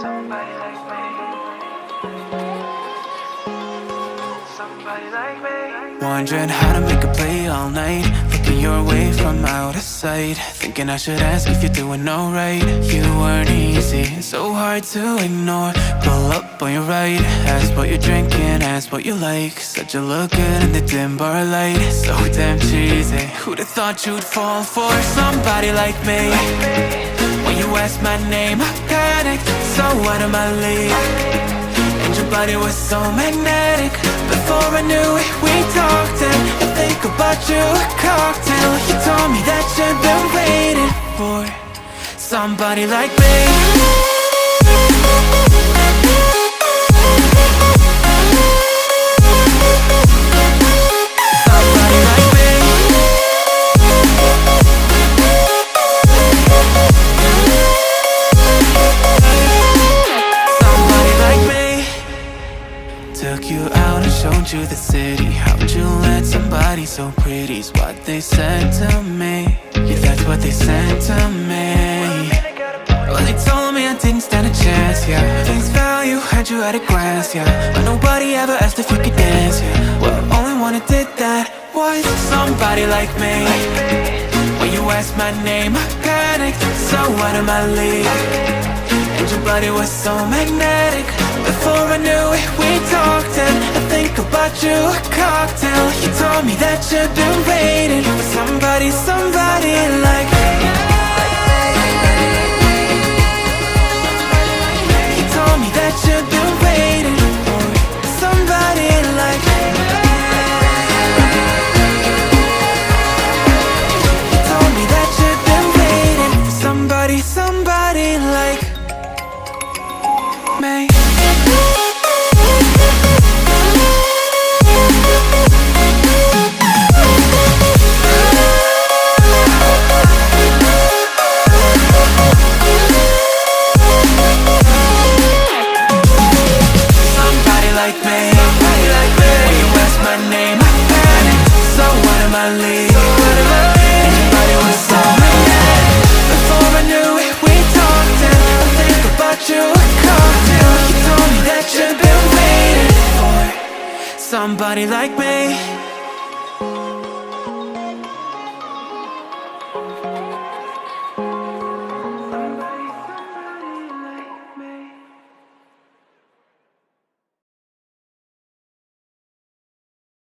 Somebody like me. Somebody like me. Wondering how to make a play all night, looking your way from out of sight, thinking I should ask if you're doing alright. You weren't easy, so hard to ignore. Pull up on your right, ask what you're drinking, ask what you like. Said you look good in the dim bar light, so damn cheesy. Who'd have thought you'd fall for somebody like me? When you asked my name, I panicked, so out of my league. And your body was so magnetic. Before I knew it, we talked, and I think about you a cocktail. You told me that you've been waiting for somebody like me. Somebody like me. Somebody like me. Took you out and showed you the city. How'd you let somebody so pretty's what they said to me? Yeah, that's what they said to me. Well, they told me I didn't stand a chance, yeah. Face value, had you at a glance, yeah. But nobody ever asked if you could dance, yeah. Well, only one who did that was somebody like me. When you asked my name, I panicked, so out of my league. And your body was so magnetic. Before I knew it, we talked, and I think about you a cocktail. You told me that you've been waiting for somebody, somebody like me. You told me that you've been waiting for somebody like me. You told me that you've been waiting for somebody, somebody like me. Somebody like me.